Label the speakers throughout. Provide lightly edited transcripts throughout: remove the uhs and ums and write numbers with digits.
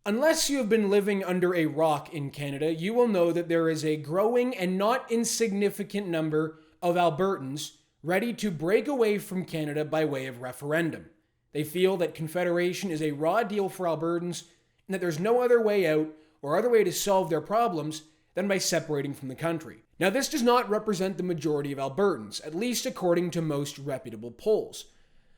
Speaker 1: Unless you have been living under a rock in Canada, you will know that there is a growing and not insignificant number of Albertans ready to break away from Canada by way of referendum. They feel that confederation is a raw deal for Albertans and that there's no other way out or other way to solve their problems than by separating from the country. Now, this does not represent the majority of Albertans, at least according to most reputable polls.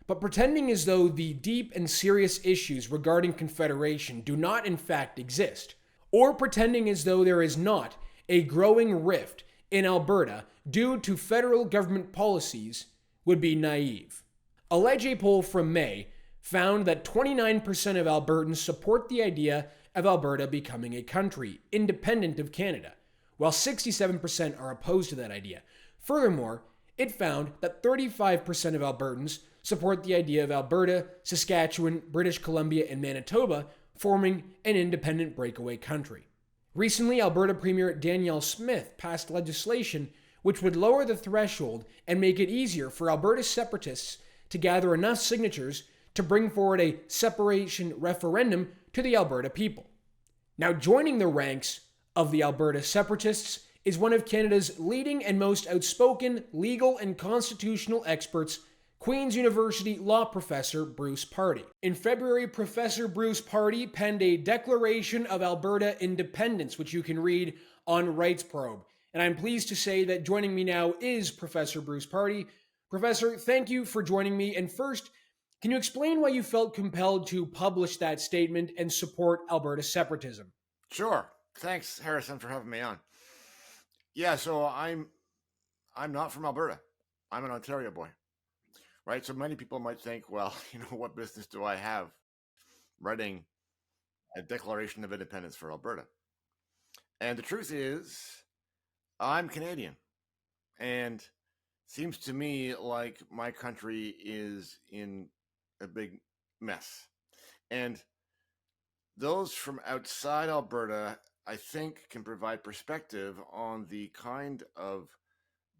Speaker 1: But pretending as though the deep and serious issues regarding confederation do not in fact exist, or pretending as though there is not a growing rift in Alberta due to federal government policies, would be naive. A Leger poll from May found that 29% of Albertans support the idea of Alberta becoming a country, independent of Canada, while 67% are opposed to that idea. Furthermore, it found that 35% of Albertans support the idea of Alberta, Saskatchewan, British Columbia, and Manitoba forming an independent breakaway country. Recently, Alberta Premier Danielle Smith passed legislation which would lower the threshold and make it easier for Alberta Separatists to gather enough signatures to bring forward a separation referendum to the Alberta people. Now, joining the ranks of the Alberta Separatists is one of Canada's leading and most outspoken legal and constitutional experts, Queen's University law professor Bruce Pardy. In February, Professor Bruce Pardy penned a Declaration of Alberta Independence, which you can read on RightsProbe. And I'm pleased to say that joining me now is Professor Bruce Pardy. Professor, thank you for joining me. And first, can you explain why you felt compelled to publish that statement and support Alberta separatism?
Speaker 2: Sure. Thanks, Harrison, for having me on. Yeah, so I'm not from Alberta. I'm an Ontario boy. Right? So many people might think, well, what business do I have writing a Declaration of Independence for Alberta? And the truth is, I'm Canadian. And seems to me like my country is in a big mess. And those from outside Alberta, I think, can provide perspective on the kind of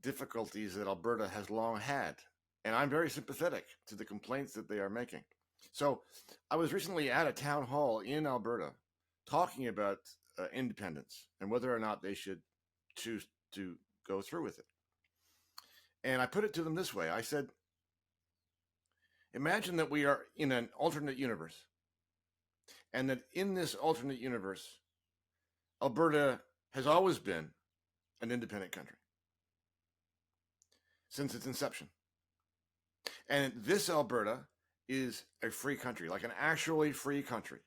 Speaker 2: difficulties that Alberta has long had. And I'm very sympathetic to the complaints that they are making. So I was recently at a town hall in Alberta talking about independence and whether or not they should choose to go through with it. And I put it to them this way. I said, imagine that we are in an alternate universe, and that in this alternate universe, Alberta has always been an independent country since its inception. And this Alberta is a free country, like an actually free country.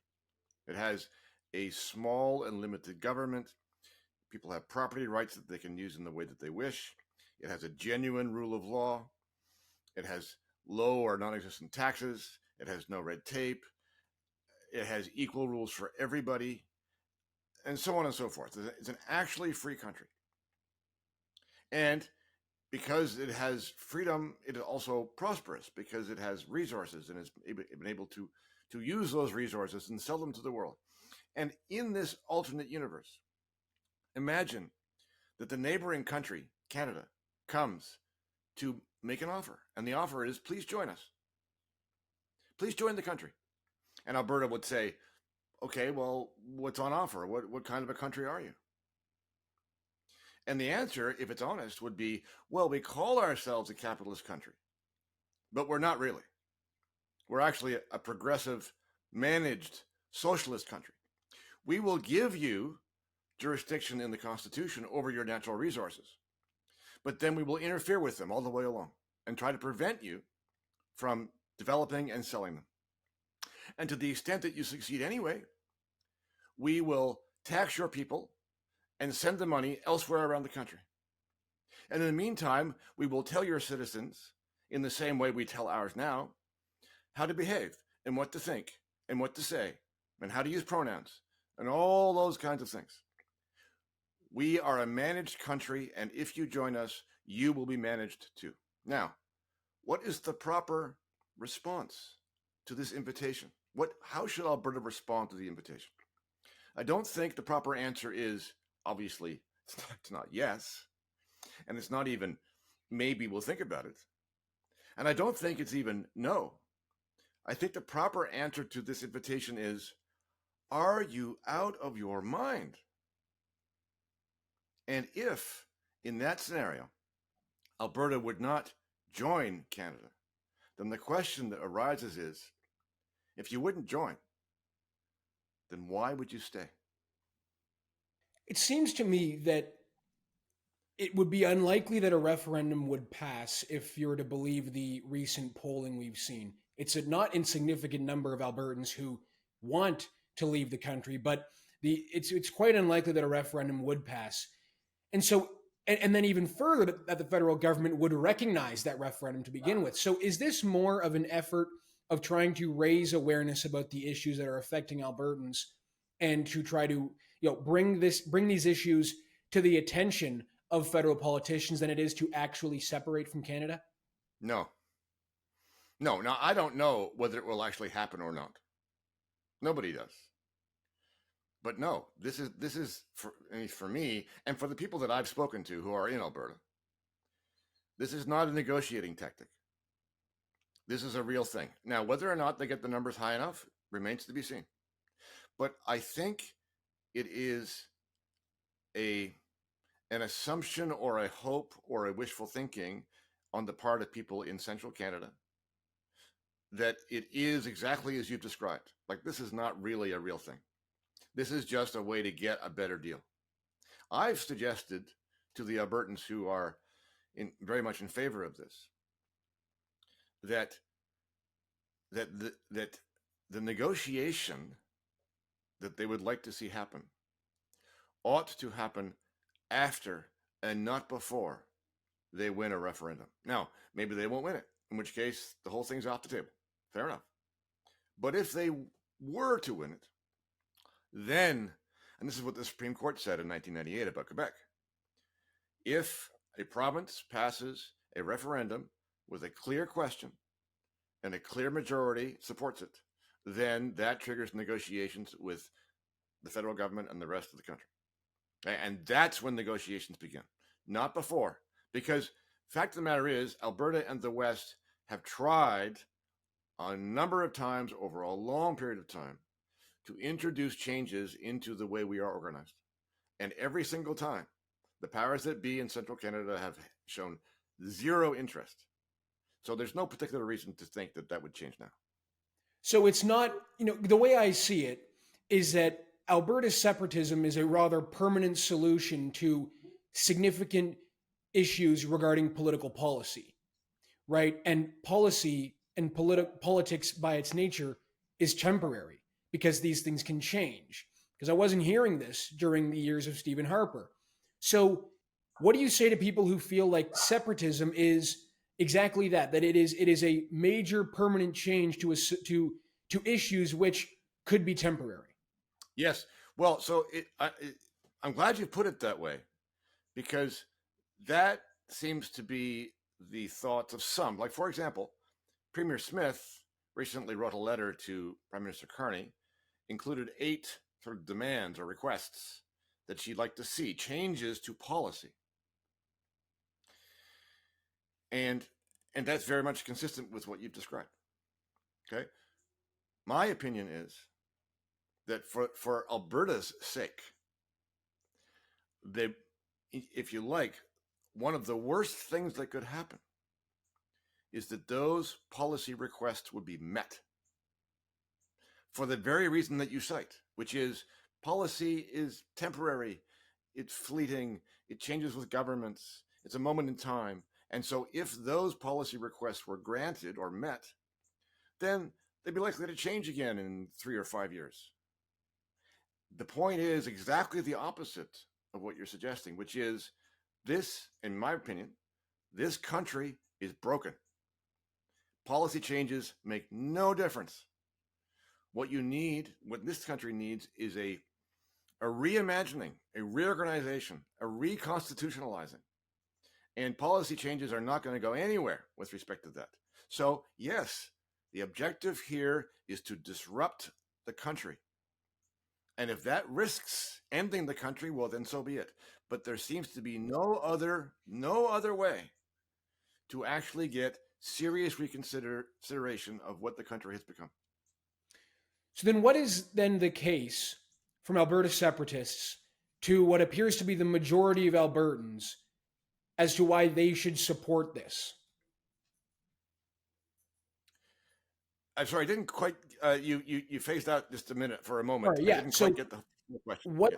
Speaker 2: It has a small and limited government. People have property rights that they can use in the way that they wish. It has a genuine rule of law. It has low or non-existent taxes. It has no red tape. It has equal rules for everybody, and so on and so forth. It's an actually free country. And because it has freedom, it is also prosperous because it has resources and has been able to use those resources and sell them to the world. And in this alternate universe, imagine that the neighboring country, Canada, comes to make an offer. And the offer is, please join us. Please join the country. And Alberta would say, okay, well, what's on offer? What kind of a country are you? And the answer, if it's honest, would be, well, we call ourselves a capitalist country, but we're not really. We're actually a progressive, managed socialist country. We will give you jurisdiction in the Constitution over your natural resources, but then we will interfere with them all the way along and try to prevent you from developing and selling them. And to the extent that you succeed anyway, we will tax your people and send the money elsewhere around the country. And in the meantime, we will tell your citizens, in the same way we tell ours now, how to behave and what to think and what to say and how to use pronouns and all those kinds of things. We are a managed country, and if you join us, you will be managed too. Now, what is the proper response to this invitation? How should Alberta respond to the invitation? I don't think the proper answer is, obviously, it's not yes, and it's not even maybe we'll think about it. And I don't think it's even no. I think the proper answer to this invitation is, are you out of your mind? And if, in that scenario, Alberta would not join Canada, then the question that arises is, if you wouldn't join, then why would you stay?
Speaker 1: It seems to me that it would be unlikely that a referendum would pass if you're to believe the recent polling we've seen. It's a not insignificant number of Albertans who want to leave the country, but it's quite unlikely that a referendum would pass. And so, and then even further, that the federal government would recognize that referendum to begin with. So, is this more of an effort of trying to raise awareness about the issues that are affecting Albertans, and to try to bring these issues to the attention of federal politicians than it is to actually separate from Canada?
Speaker 2: No. Now, I don't know whether it will actually happen or not. Nobody does. But no, this is for me and for the people that I've spoken to who are in Alberta. This is not a negotiating tactic. This is a real thing. Now, whether or not they get the numbers high enough remains to be seen. But I think it is an assumption or a hope or a wishful thinking on the part of people in central Canada that it is exactly as you've described. Like, this is not really a real thing. This is just a way to get a better deal. I've suggested to the Albertans who are very much in favor of this that the negotiation that they would like to see happen ought to happen after and not before they win a referendum. Now, maybe they won't win it, in which case the whole thing's off the table. Fair enough. But if they were to win it, then, and this is what the Supreme Court said in 1998 about Quebec, if a province passes a referendum with a clear question and a clear majority supports it, then that triggers negotiations with the federal government and the rest of the country. And that's when negotiations begin, not before. Because fact of the matter is, Alberta and the West have tried a number of times over a long period of time to introduce changes into the way we are organized. And every single time, the powers that be in central Canada have shown zero interest. So there's no particular reason to think that that would change now.
Speaker 1: So it's not, the way I see it is that Alberta's separatism is a rather permanent solution to significant issues regarding political policy, right? And policy and politics by its nature is temporary because these things can change. Because I wasn't hearing this during the years of Stephen Harper. So what do you say to people who feel like separatism is exactly that it is a major permanent change to issues which could be temporary?
Speaker 2: Yes. Well, so I'm glad you put it that way, because that seems to be the thoughts of some. Like, for example, Premier Smith recently wrote a letter to Prime Minister Carney, included 8 sort of demands or requests that she'd like to see, changes to policy. And that's very much consistent with what you've described. Okay. My opinion is that for Alberta's sake, if you like, one of the worst things that could happen is that those policy requests would be met for the very reason that you cite, which is policy is temporary, it's fleeting, it changes with governments, it's a moment in time. And so if those policy requests were granted or met, then they'd be likely to change again in 3 or 5 years. The point is exactly the opposite of what you're suggesting, which is this, in my opinion, this country is broken. Policy changes make no difference. What this country needs is a reimagining, a reorganization, a reconstitutionalizing. And policy changes are not going to go anywhere with respect to that. So, yes, the objective here is to disrupt the country. And if that risks ending the country, well, then so be it. But there seems to be no other way to actually get serious reconsideration of what the country has become.
Speaker 1: So then, what is then the case from Alberta separatists to what appears to be the majority of Albertans as to why they should support this?
Speaker 2: I'm sorry, I didn't quite. You phased out just a minute for a
Speaker 1: All
Speaker 2: moment.
Speaker 1: right,
Speaker 2: I
Speaker 1: yeah.
Speaker 2: didn't
Speaker 1: So
Speaker 2: quite get the question. Yeah.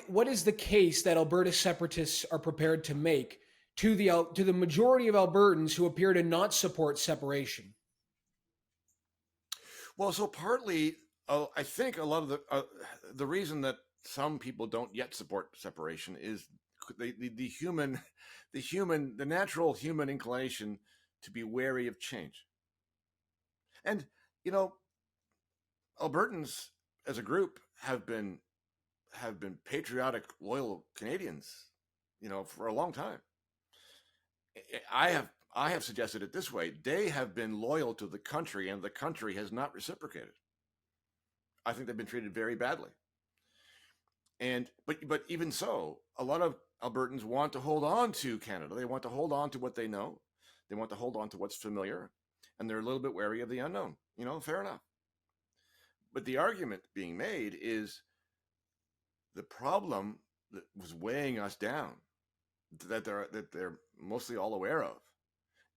Speaker 1: what is the case that Alberta separatists are prepared to make to the majority of Albertans who appear to not support separation?
Speaker 2: Well, so partly, I think a lot of the reason that some people don't yet support separation is the human, the natural human inclination to be wary of change. And you know, Albertans as a group have been patriotic, loyal Canadians, you know, for a long time. I have suggested it this way: they have been loyal to the country, and the country has not reciprocated. I think they've been treated very badly. And but even so, a lot of Albertans want to hold on to Canada. They want to hold on to what they know. They want to hold on to what's familiar, and they're a little bit wary of the unknown. You know, fair enough. But the argument being made is the problem that was weighing us down, that they're mostly all aware of,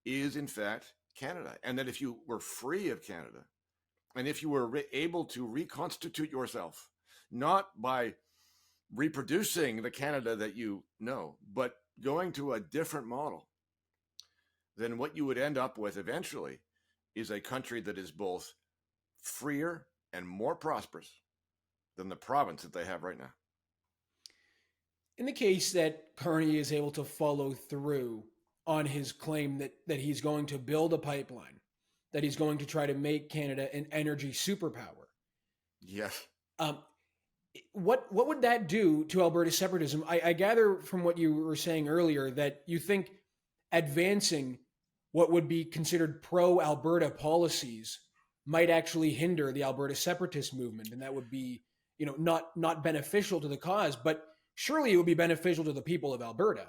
Speaker 2: is in fact Canada, and that if you were free of Canada, and if you were able to reconstitute yourself, not by reproducing the Canada that you know, but going to a different model, then what you would end up with eventually is a country that is both freer and more prosperous than the province that they have right now.
Speaker 1: In the case that Carney is able to follow through on his claim that he's going to build a pipeline, that he's going to try to make Canada an energy superpower.
Speaker 2: Yes.
Speaker 1: Um, what would that do to Alberta separatism? I gather from what you were saying earlier that you think advancing what would be considered pro-Alberta policies might actually hinder the Alberta separatist movement, and that would be, you know, not beneficial to the cause, but surely it would be beneficial to the people of Alberta.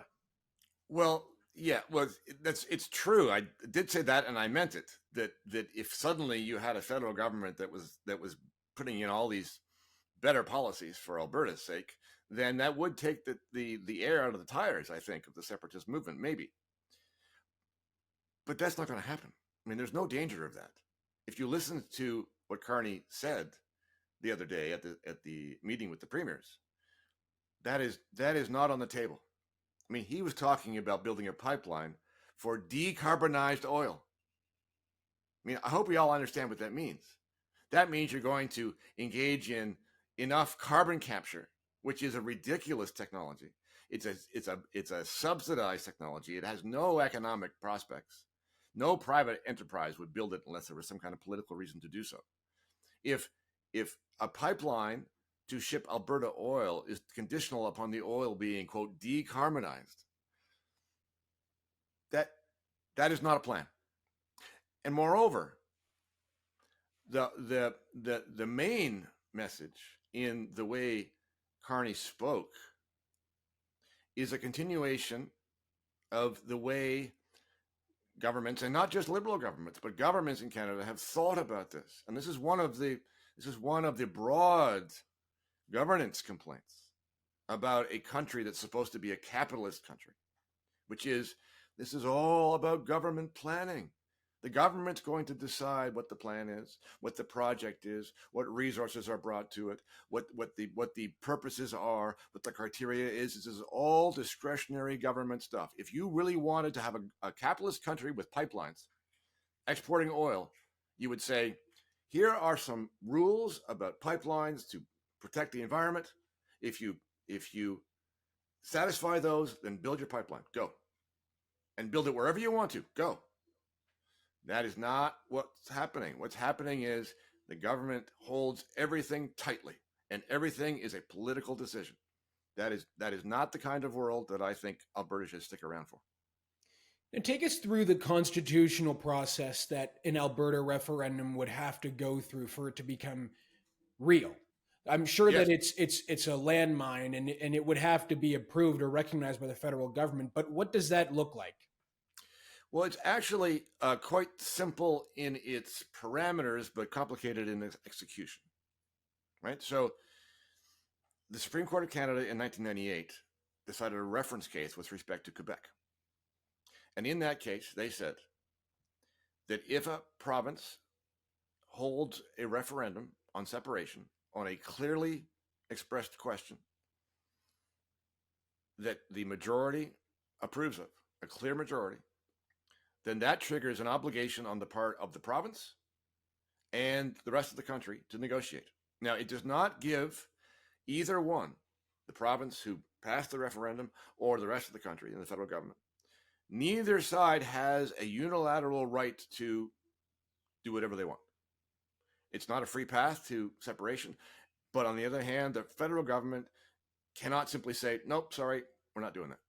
Speaker 2: Well, yeah, well, it's true. I did say that, and I meant it. That if suddenly you had a federal government that was putting in all these better policies for Alberta's sake, then that would take the air out of the tires, I think, of the separatist movement, maybe. But that's not going to happen. I mean, there's no danger of that. If you listen to what Carney said the other day at the meeting with the premiers, that is not on the table. I mean, he was talking about building a pipeline for decarbonized oil. I mean, I hope we all understand what that means. That means you're going to engage in enough carbon capture, which is a ridiculous technology. It's a subsidized technology. It has no economic prospects. No private enterprise would build it unless there was some kind of political reason to do so. If a pipeline to ship Alberta oil is conditional upon the oil being, quote, decarbonized, that is not a plan. And moreover, the main message in the way Carney spoke is a continuation of the way governments, and not just liberal governments, but governments in Canada have thought about this. And this is one of the broad governance complaints about a country that's supposed to be a capitalist country, which is, this is all about government planning. The government's going to decide what the plan is, what the project is, what resources are brought to it, what the purposes are, what the criteria is. This is all discretionary government stuff. If you really wanted to have a capitalist country with pipelines exporting oil, you would say, here are some rules about pipelines to protect the environment. If you satisfy those, then build your pipeline. Go. And build it wherever you want to. Go. That is not what's happening. What's happening is the government holds everything tightly, and everything is a political decision. That is not the kind of world that I think Alberta should stick around for.
Speaker 1: And take us through the constitutional process that an Alberta referendum would have to go through for it to become real. I'm sure
Speaker 2: Yes.
Speaker 1: that it's a landmine, and it would have to be approved or recognized by the federal government. But what does that look like?
Speaker 2: Well, it's actually quite simple in its parameters, but complicated in its execution, right? So the Supreme Court of Canada in 1998 decided a reference case with respect to Quebec. And in that case, they said that if a province holds a referendum on separation on a clearly expressed question that the majority approves of, a clear majority, then that triggers an obligation on the part of the province and the rest of the country to negotiate. Now, it does not give either one, the province who passed the referendum or the rest of the country and the federal government, neither side has a unilateral right to do whatever they want. It's not a free path to separation. But on the other hand, the federal government cannot simply say, nope, sorry, we're not doing that.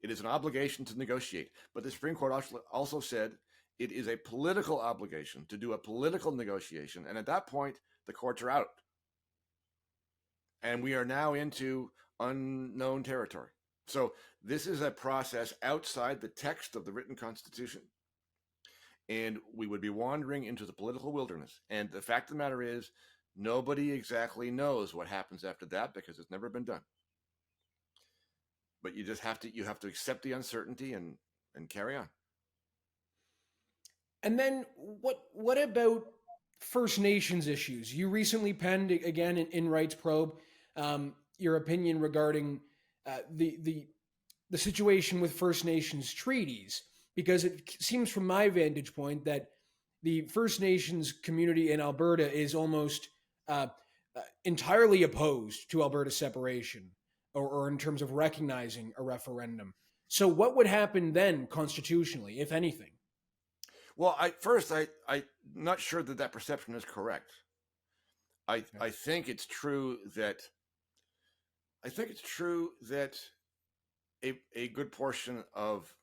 Speaker 2: It is an obligation to negotiate. But the Supreme Court also said it is a political obligation to do a political negotiation. And at that point, the courts are out. And we are now into unknown territory. So this is a process outside the text of the written Constitution. And we would be wandering into the political wilderness. And the fact of the matter is, nobody exactly knows what happens after that because it's never been done. But you just have to accept the uncertainty and carry on.
Speaker 1: And then what about First Nations issues? You recently penned again in Rights Probe your opinion regarding the situation with First Nations treaties, because it seems from my vantage point that the First Nations community in Alberta is almost entirely opposed to Alberta separation, or in terms of recognizing a referendum. So what would happen then constitutionally, if anything?
Speaker 2: Well, I'm not sure that perception is correct. I think it's true that a good portion of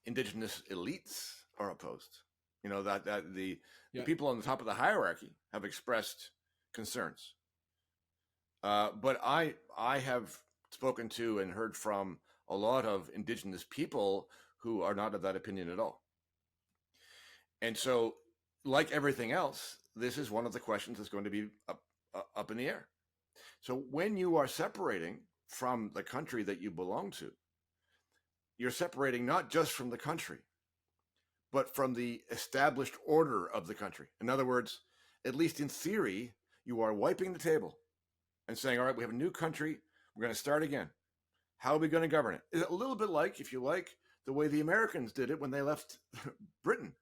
Speaker 2: Indigenous elites are opposed. You know, that the people on the top of the hierarchy have expressed concerns. But I have spoken to and heard from a lot of Indigenous people who are not of that opinion at all. And so, like everything else, this is one of the questions that's going to be up in the air. So when you are separating from the country that you belong to, you're separating not just from the country, but from the established order of the country. In other words, at least in theory, you are wiping the table and saying, all right, we have a new country. We're going to start again. How are we going to govern it? It's a little bit like, if you like, the way the Americans did it when they left Britain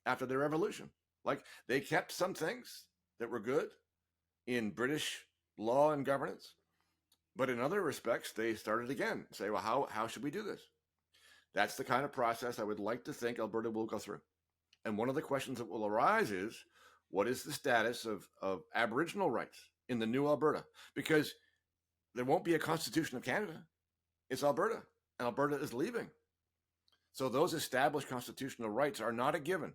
Speaker 2: after their revolution. Like, they kept some things that were good in British law and governance, but in other respects, they started again. Say, well, how should we do this? That's the kind of process I would like to think Alberta will go through. And one of the questions that will arise is, what is the status of Aboriginal rights in the new Alberta? Because there won't be a Constitution of Canada. It's Alberta, and Alberta is leaving. So those established constitutional rights are not a given.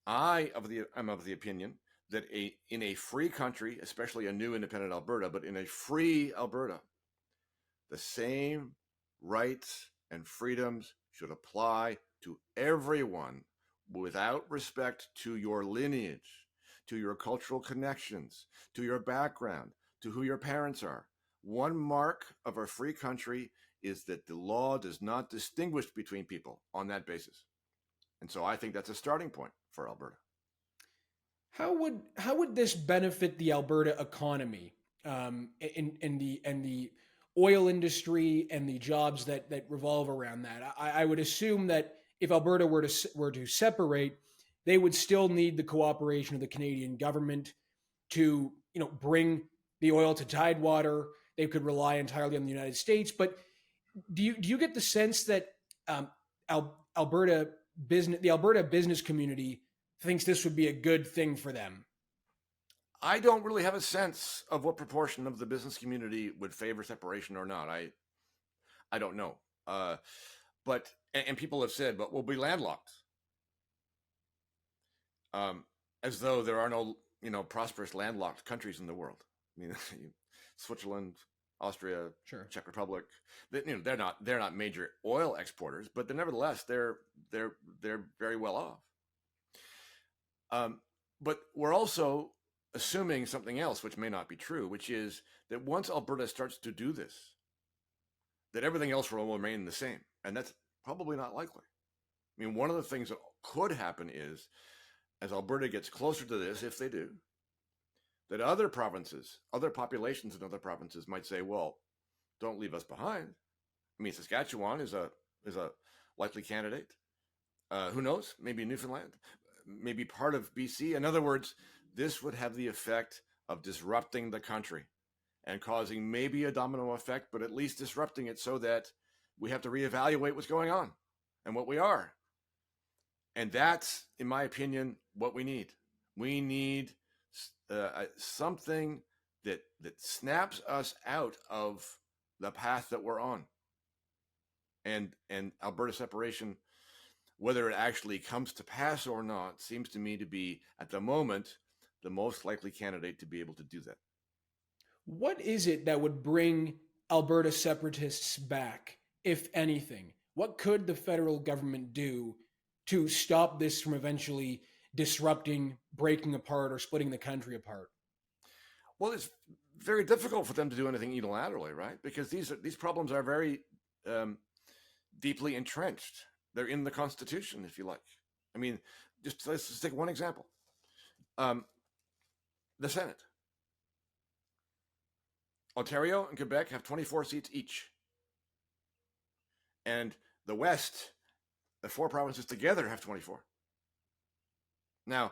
Speaker 2: I'm of the opinion that in a free country, especially a new independent Alberta, but in a free Alberta, the same rights and freedoms should apply to everyone without respect to your lineage, to your cultural connections, to your background, to who your parents are. One mark of a free country is that the law does not distinguish between people on that basis. And so I think that's a starting point for Alberta.
Speaker 1: How would this benefit the Alberta economy, and the oil industry and the jobs that revolve around that? I would assume that if Alberta were to separate, they would still need the cooperation of the Canadian government to bring the oil to Tidewater. They could rely entirely on the United States. But do you get the sense that the Alberta business community thinks this would be a good thing for them?
Speaker 2: I don't really have a sense of what proportion of the business community would favor separation or not. I don't know. But people have said, but we'll be landlocked. As though there are no prosperous landlocked countries in the world. I mean, Switzerland, Austria,
Speaker 1: Sure.
Speaker 2: Czech Republic. They're not major oil exporters, but nevertheless they're very well off. But we're also assuming something else, which may not be true, which is that once Alberta starts to do this, that everything else will remain the same, and that's probably not likely. I mean, one of the things that could happen is, as Alberta gets closer to this, if they do, that other provinces, other populations in other provinces might say, well, don't leave us behind. I mean, Saskatchewan is a likely candidate. Who knows? Maybe Newfoundland, maybe part of BC. In other words, this would have the effect of disrupting the country and causing maybe a domino effect, but at least disrupting it so that we have to reevaluate what's going on and what we are. And that's, in my opinion, what we need. We need something that snaps us out of the path that we're on. And Alberta separation, whether it actually comes to pass or not, seems to me to be, at the moment, the most likely candidate to be able to do that.
Speaker 1: What is it that would bring Alberta separatists back, if anything? What could the federal government do to stop this from eventually disrupting, breaking apart, or splitting the country apart?
Speaker 2: Well, it's very difficult for them to do anything unilaterally, right? Because these problems are very deeply entrenched. They're in the Constitution, if you like. I mean, let's just take one example. The Senate. Ontario and Quebec have 24 seats each. And the West, the four provinces together, have 24. Now,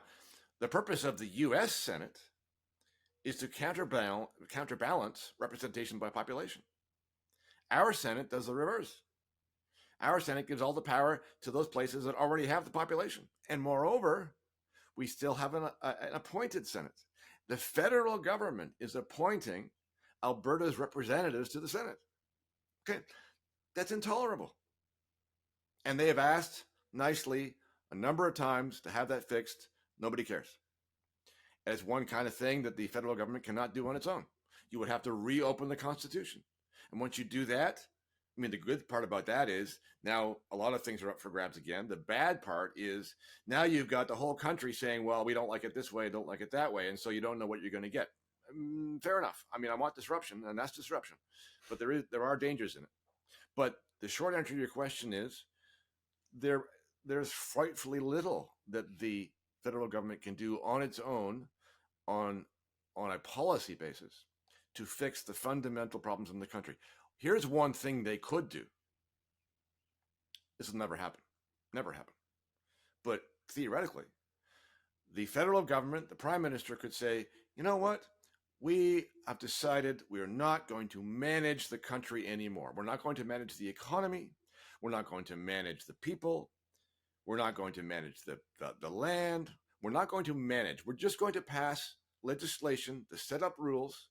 Speaker 2: the purpose of the U.S. Senate is to counterbalance representation by population. Our Senate does the reverse. Our Senate gives all the power to those places that already have the population. And moreover, we still have an appointed Senate. The federal government is appointing Alberta's representatives to the Senate. Okay, that's intolerable. And they have asked nicely a number of times to have that fixed. Nobody cares. And it's one kind of thing that the federal government cannot do on its own. You would have to reopen the Constitution. And once you do that, I mean, the good part about that is now a lot of things are up for grabs again. The bad part is now you've got the whole country saying, well, we don't like it this way, don't like it that way. And so you don't know what you're going to get. Fair enough. I mean, I want disruption, and that's disruption. But there are dangers in it. But the short answer to your question is there's frightfully little that the federal government can do on its own on a policy basis to fix the fundamental problems in the country. Here's one thing they could do. This will never happen. Never happen. But theoretically, the federal government, the prime minister could say, you know what? We have decided we are not going to manage the country anymore. We're not going to manage the economy. We're not going to manage the people. We're not going to manage the land. We're not going to manage. We're just going to pass legislation to set up rules,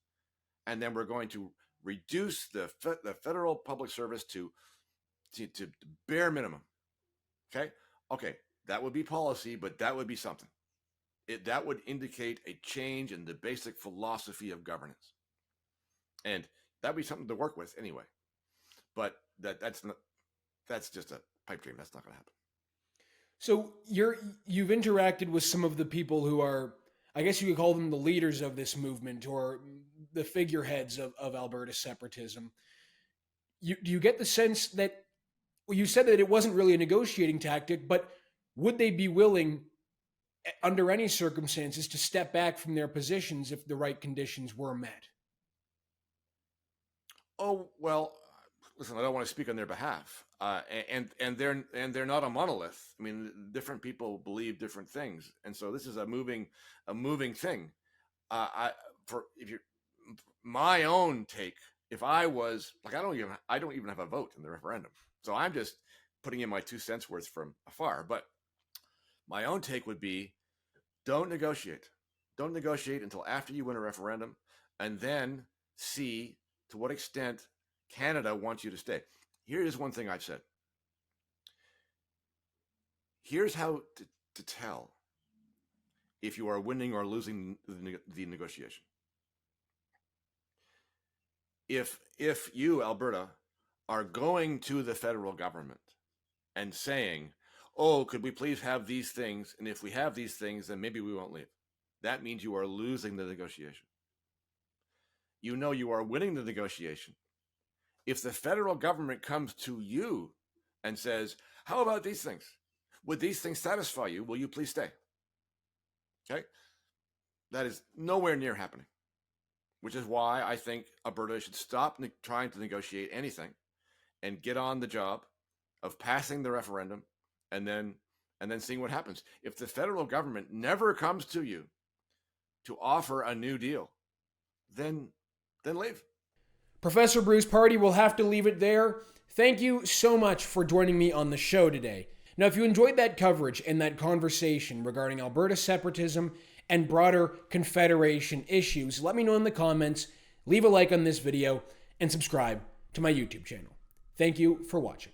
Speaker 2: and then we're going to reduce the federal public service to bare minimum. Okay, that would be policy, but that would be something. That would indicate a change in the basic philosophy of governance, and that'd be something to work with anyway. But that's just a pipe dream. That's not going to happen.
Speaker 1: So you've interacted with some of the people who are, I guess you could call them the leaders of this movement or the figureheads of Alberta separatism. Do you get the sense that, well, you said that it wasn't really a negotiating tactic, but would they be willing, under any circumstances, to step back from their positions if the right conditions were met?
Speaker 2: Oh, well, listen, I don't want to speak on their behalf. And they're not a monolith. I mean, different people believe different things. And so this is a moving thing. My own take, if I was like, I don't even have a vote in the referendum. So I'm just putting in my 2 cents worth from afar. But my own take would be, don't negotiate. Don't negotiate until after you win a referendum, and then see to what extent Canada wants you to stay. Here is one thing I've said. Here's how to tell if you are winning or losing the negotiation. if you, Alberta, are going to the federal government and saying, oh, could we please have these things? And if we have these things, then maybe we won't leave. That means you are losing the negotiation. You know you are winning the negotiation if the federal government comes to you and says, how about these things? Would these things satisfy you? Will you please stay? Okay? That is nowhere near happening, which is why I think Alberta should stop trying to negotiate anything and get on the job of passing the referendum and then seeing what happens. If the federal government never comes to you to offer a new deal, then leave.
Speaker 1: Professor Bruce Pardy will have to leave it there. Thank you so much for joining me on the show today. Now, if you enjoyed that coverage and that conversation regarding Alberta separatism and broader confederation issues, let me know in the comments, leave a like on this video, and subscribe to my YouTube channel. Thank you for watching.